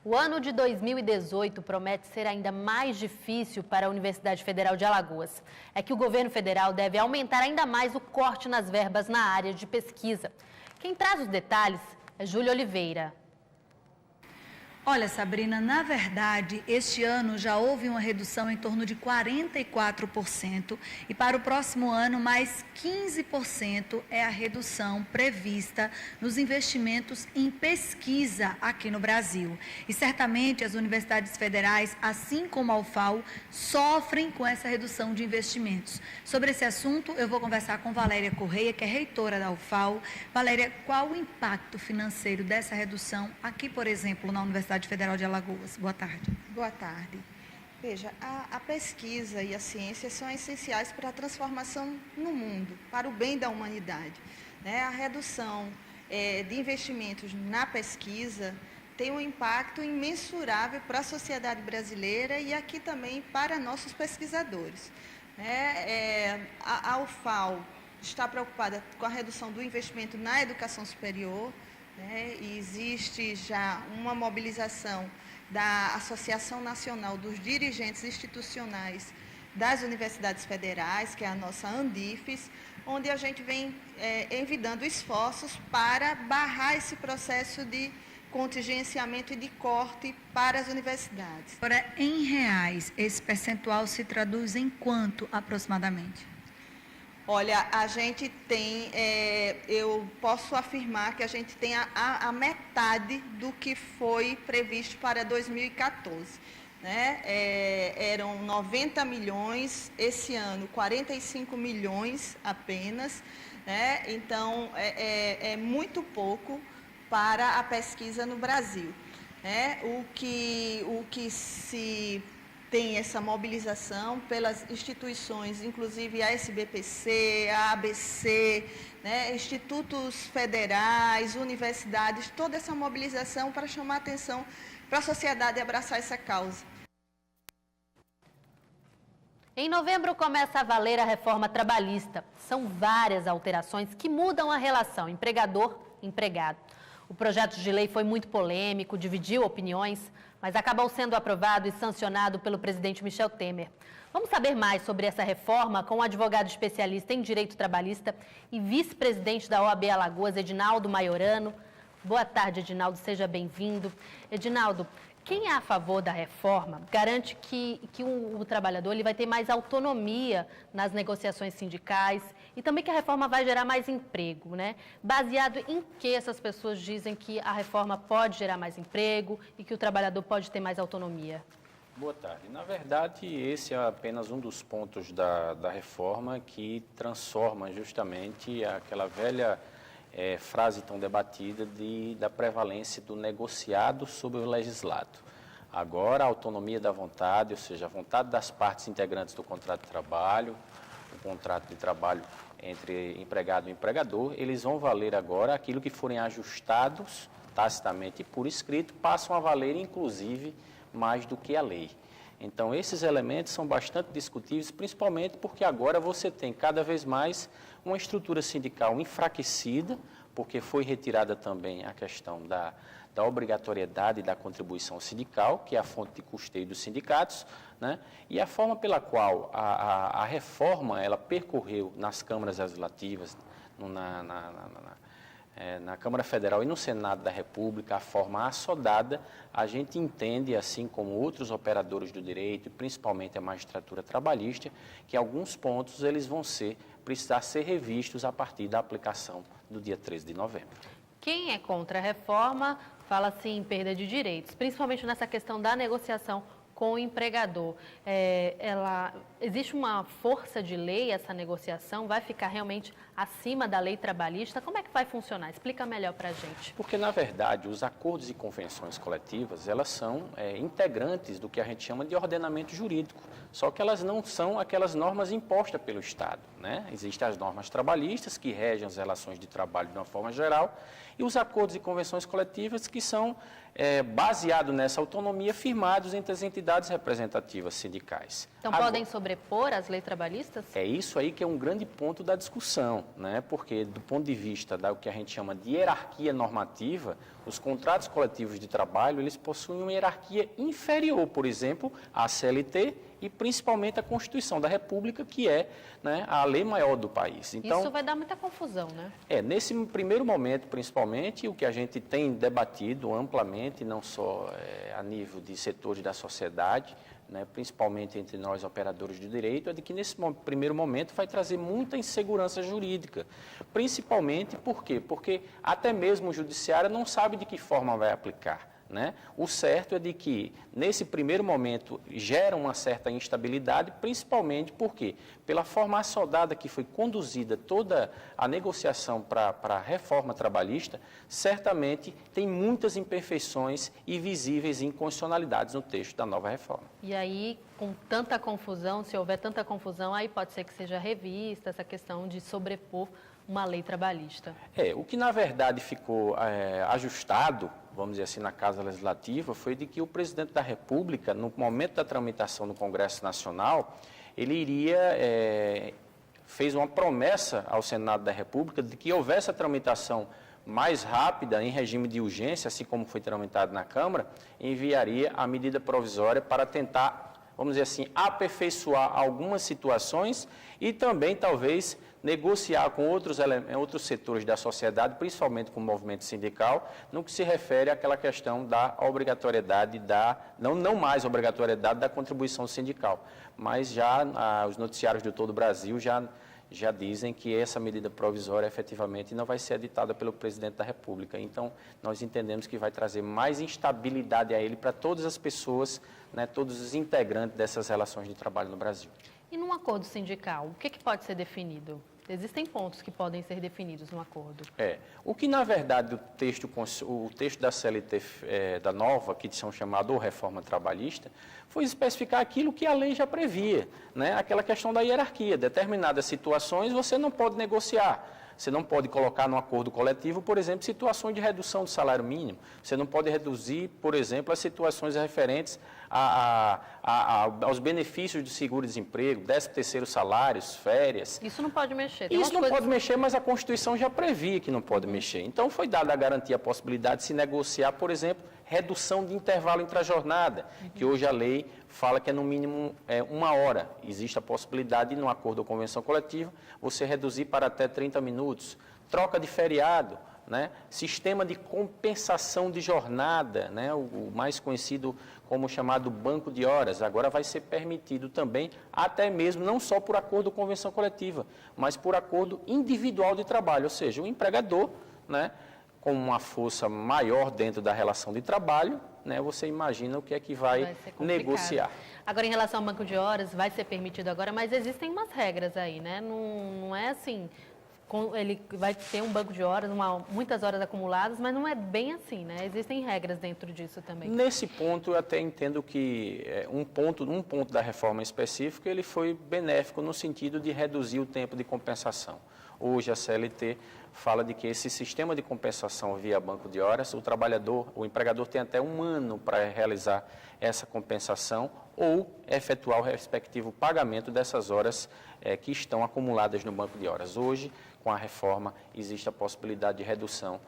O ano de 2018 promete ser ainda mais difícil para a Universidade Federal de Alagoas. É que o governo federal deve aumentar ainda mais o corte nas verbas na área de pesquisa. Quem traz os detalhes é Júlia Oliveira. Olha, Sabrina, na verdade, este ano já houve uma redução em torno de 44% e para o próximo ano mais 15% é a redução prevista nos investimentos em pesquisa aqui no Brasil. E certamente as universidades federais, assim como a UFAL, sofrem com essa redução de investimentos. Sobre esse assunto, eu vou conversar com Valéria Correia, que é reitora da UFAL. Valéria, qual o impacto financeiro dessa redução aqui, por exemplo, na Universidade Federal de Alagoas? Boa tarde. Boa tarde. Veja, a pesquisa e a ciência são essenciais para a transformação no mundo, para o bem da humanidade, né? A redução de investimentos na pesquisa tem um impacto imensurável para a sociedade brasileira e aqui também para nossos pesquisadores, né? A UFAL está preocupada com a redução do investimento na educação superior, né? E existe já uma mobilização da Associação Nacional dos Dirigentes Institucionais das Universidades Federais, que é a nossa ANDIFES, onde a gente vem envidando esforços para barrar esse processo de contingenciamento e de corte para as universidades. Agora, em reais, esse percentual se traduz em quanto aproximadamente? Olha, a gente tem, eu posso afirmar que a gente tem a metade do que foi previsto para 2014. Né? Eram 90 milhões, esse ano 45 milhões apenas, né? Então é muito pouco para a pesquisa no Brasil. Né? O que se tem essa mobilização pelas instituições, inclusive a SBPC, a ABC, né, institutos federais, universidades, toda essa mobilização para chamar a atenção para a sociedade abraçar essa causa. Em novembro começa a valer a reforma trabalhista. São várias alterações que mudam a relação empregador-empregado. O projeto de lei foi muito polêmico, dividiu opiniões, mas acabou sendo aprovado e sancionado pelo presidente Michel Temer. Vamos saber mais sobre essa reforma com o advogado especialista em direito trabalhista e vice-presidente da OAB Alagoas, Edinaldo Maiorano. Boa tarde, Edinaldo, seja bem-vindo. Edinaldo, quem é a favor da reforma garante que o trabalhador ele vai ter mais autonomia nas negociações sindicais e também que a reforma vai gerar mais emprego, né? Baseado em que essas pessoas dizem que a reforma pode gerar mais emprego e que o trabalhador pode ter mais autonomia? Boa tarde. Na verdade, esse é apenas um dos pontos da reforma que transforma justamente aquela velha frase tão debatida da prevalência do negociado sobre o legislado. Agora, a autonomia da vontade, ou seja, a vontade das partes integrantes do contrato de trabalho, o contrato de trabalho entre empregado e empregador, eles vão valer agora aquilo que forem ajustados tacitamente e por escrito, passam a valer, inclusive, mais do que a lei. Então, esses elementos são bastante discutíveis, principalmente porque agora você tem cada vez mais uma estrutura sindical enfraquecida, porque foi retirada também a questão da obrigatoriedade da contribuição sindical, que é a fonte de custeio dos sindicatos, né? E a forma pela qual a reforma ela percorreu nas câmaras legislativas, na Câmara Federal e no Senado da República, a forma assodada, a gente entende, assim como outros operadores do direito, principalmente a magistratura trabalhista, que alguns pontos eles vão precisar ser revistos a partir da aplicação do dia 13 de novembro. Quem é contra a reforma fala sim em perda de direitos, principalmente nessa questão da negociação com o empregador. Existe uma força de lei, essa negociação vai ficar realmente acima da lei trabalhista? Como é que vai funcionar? Explica melhor para a gente. Porque, na verdade, os acordos e convenções coletivas, elas são integrantes do que a gente chama de ordenamento jurídico, só que elas não são aquelas normas impostas pelo Estado, né? Existem as normas trabalhistas que regem as relações de trabalho de uma forma geral e os acordos e convenções coletivas que são baseados nessa autonomia firmados entre as entidades representativas sindicais. Então, podem sobrepor as leis trabalhistas? É isso aí que é um grande ponto da discussão. né? Porque do ponto de vista do que a gente chama de hierarquia normativa, os contratos coletivos de trabalho, eles possuem uma hierarquia inferior, por exemplo, à CLT e principalmente à Constituição da República, que é, né, a lei maior do país. Então, isso vai dar muita confusão, né? nesse primeiro momento, principalmente, o que a gente tem debatido amplamente, não só a nível de setores da sociedade, né, principalmente entre nós operadores de direito, é de que nesse primeiro momento vai trazer muita insegurança jurídica. Principalmente por quê? Porque até mesmo o judiciário não sabe de que forma vai aplicar. Né? O certo é de que, nesse primeiro momento, gera uma certa instabilidade, principalmente porque, pela forma assodada que foi conduzida toda a negociação para a reforma trabalhista, certamente tem muitas imperfeições e visíveis inconstitucionalidades no texto da nova reforma. E aí, com tanta confusão, se houver tanta confusão, aí pode ser que seja revista essa questão de sobrepor uma lei trabalhista. O que na verdade ficou ajustado, vamos dizer assim, na Casa Legislativa, foi de que o presidente da República, no momento da tramitação no Congresso Nacional, ele fez uma promessa ao Senado da República de que houvesse a tramitação mais rápida, em regime de urgência, assim como foi tramitado na Câmara, enviaria a medida provisória para tentar, vamos dizer assim, aperfeiçoar algumas situações e também, talvez, negociar com outros setores da sociedade, principalmente com o movimento sindical, no que se refere àquela questão da obrigatoriedade, não mais obrigatoriedade da contribuição sindical, mas já os noticiários de todo o Brasil já dizem que essa medida provisória efetivamente não vai ser editada pelo presidente da República. Então, nós entendemos que vai trazer mais instabilidade a ele para todas as pessoas, né, todos os integrantes dessas relações de trabalho no Brasil. E num acordo sindical, o que pode ser definido? Existem pontos que podem ser definidos no acordo. O que, na verdade, o texto da CLT da nova, que são chamados reforma trabalhista, foi especificar aquilo que a lei já previa, né? Aquela questão da hierarquia. Determinadas situações você não pode negociar. Você não pode colocar no acordo coletivo, por exemplo, situações de redução do salário mínimo. Você não pode reduzir, por exemplo, as situações referentes aos benefícios de seguro-desemprego, 13º salários, férias. Isso não pode mexer. Isso não pode mexer, mas a Constituição já previa que não pode mexer. Então, foi dada a garantia, a possibilidade de se negociar, por exemplo, redução de intervalo intra-jornada, que hoje a lei fala que é no mínimo 1 hora. Existe a possibilidade, no acordo ou convenção coletiva, você reduzir para até 30 minutos. Troca de feriado, né? Sistema de compensação de jornada, né? O mais conhecido como chamado banco de horas, agora vai ser permitido também, até mesmo não só por acordo ou convenção coletiva, mas por acordo individual de trabalho, ou seja, o empregador, né, com uma força maior dentro da relação de trabalho, né, você imagina o que é que vai negociar. Agora, em relação ao banco de horas, vai ser permitido agora, mas existem umas regras aí, né? Não é assim, ele vai ter um banco de horas, muitas horas acumuladas, mas não é bem assim, né? Existem regras dentro disso também. Nesse ponto, eu até entendo que um ponto da reforma específica, ele foi benéfico no sentido de reduzir o tempo de compensação. Hoje, a CLT fala de que esse sistema de compensação via banco de horas, o empregador tem até 1 ano para realizar essa compensação ou efetuar o respectivo pagamento dessas horas que estão acumuladas no banco de horas. Hoje, com a reforma, existe a possibilidade de redução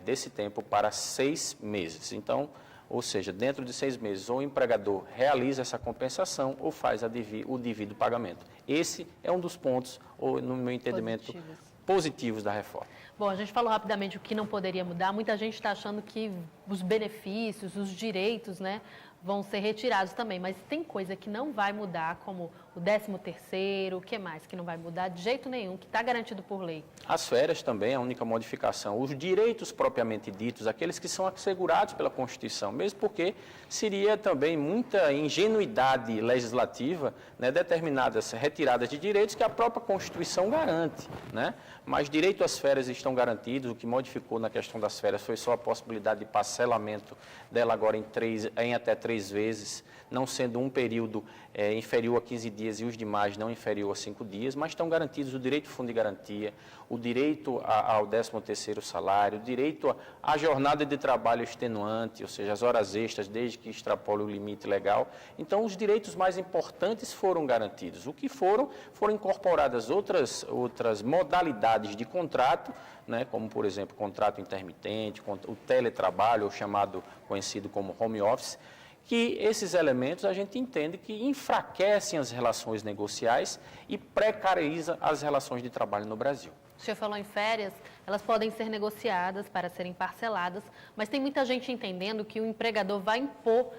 desse tempo para 6 meses. Então, ou seja, dentro de 6 meses, ou o empregador realiza essa compensação ou faz o devido pagamento. Esse é um dos pontos, no meu entendimento, positivos da reforma. Bom, a gente falou rapidamente o que não poderia mudar. Muita gente está achando que os benefícios, os direitos, né, vão ser retirados também. Mas tem coisa que não vai mudar, como o 13º, o que mais que não vai mudar de jeito nenhum, que está garantido por lei. As férias também é a única modificação. Os direitos propriamente ditos, aqueles que são assegurados pela Constituição, mesmo porque seria também muita ingenuidade legislativa, né, determinadas retiradas de direitos que a própria Constituição garante, né? Mas direito às férias estão garantidos. O que modificou na questão das férias foi só a possibilidade de parcelamento dela agora em até 3 vezes, não sendo um período inferior a 15 dias e os demais não inferior a 5 dias, mas estão garantidos o direito ao fundo de garantia, o direito ao 13º salário, o direito à jornada de trabalho extenuante, ou seja, as horas extras, desde que extrapole o limite legal. Então, os direitos mais importantes foram garantidos. O que foram incorporadas outras modalidades modalidades de contrato, né, como, por exemplo, contrato intermitente, o teletrabalho, ou conhecido como home office, que esses elementos a gente entende que enfraquecem as relações negociais e precarizam as relações de trabalho no Brasil. O senhor falou em férias, elas podem ser negociadas para serem parceladas, mas tem muita gente entendendo que o empregador vai impor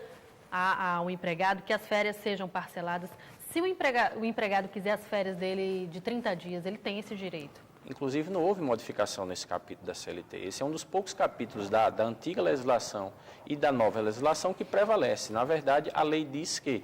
ao empregado que as férias sejam parceladas. Se o empregado quiser as férias dele de 30 dias, ele tem esse direito. Inclusive, não houve modificação nesse capítulo da CLT. Esse é um dos poucos capítulos da antiga legislação e da nova legislação que prevalece. Na verdade, a lei diz que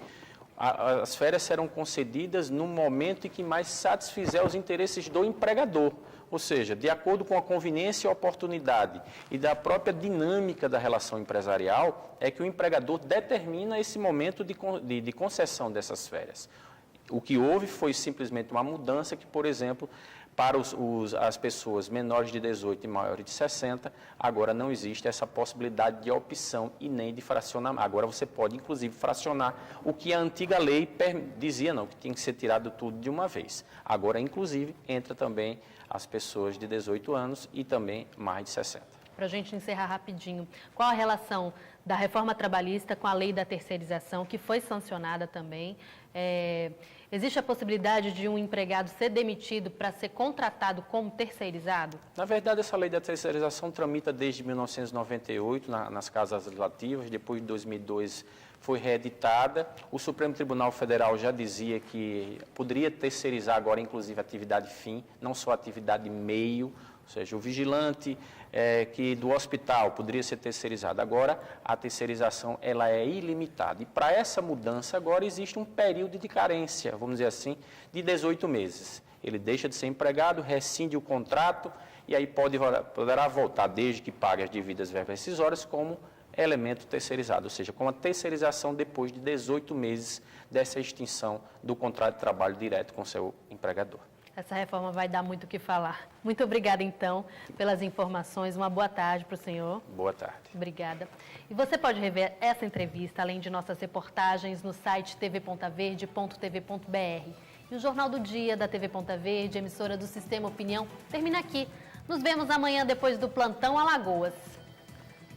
as férias serão concedidas no momento em que mais satisfizer os interesses do empregador, ou seja, de acordo com a conveniência e oportunidade e da própria dinâmica da relação empresarial, é que o empregador determina esse momento de concessão dessas férias. O que houve foi simplesmente uma mudança que, por exemplo, para as pessoas menores de 18 e maiores de 60, agora não existe essa possibilidade de opção e nem de fracionamento. Agora você pode, inclusive, fracionar o que a antiga lei dizia, não, que tinha que ser tirado tudo de uma vez. Agora, inclusive, entra também as pessoas de 18 anos e também mais de 60. Para a gente encerrar rapidinho, qual a relação da reforma trabalhista com a lei da terceirização, que foi sancionada também? Existe a possibilidade de um empregado ser demitido para ser contratado como terceirizado? Na verdade, essa lei da terceirização tramita desde 1998 nas casas legislativas, depois de 2002 foi reeditada. O Supremo Tribunal Federal já dizia que poderia terceirizar agora, inclusive, atividade fim, não só atividade meio, ou seja, o vigilante que do hospital poderia ser terceirizado. Agora, a terceirização ela é ilimitada. E para essa mudança, agora existe um período de carência, vamos dizer assim, de 18 meses. Ele deixa de ser empregado, rescinde o contrato e aí poderá voltar, desde que pague as devidas verbas rescisórias, como elemento terceirizado, ou seja, com a terceirização depois de 18 meses dessa extinção do contrato de trabalho direto com seu empregador. Essa reforma vai dar muito o que falar. Muito obrigada, então, pelas informações. Uma boa tarde para o senhor. Boa tarde. Obrigada. E você pode rever essa entrevista, além de nossas reportagens, no site tvpontaverde.tv.br. E o Jornal do Dia da TV Ponta Verde, emissora do Sistema Opinião, termina aqui. Nos vemos amanhã depois do Plantão Alagoas.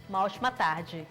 Uma ótima tarde.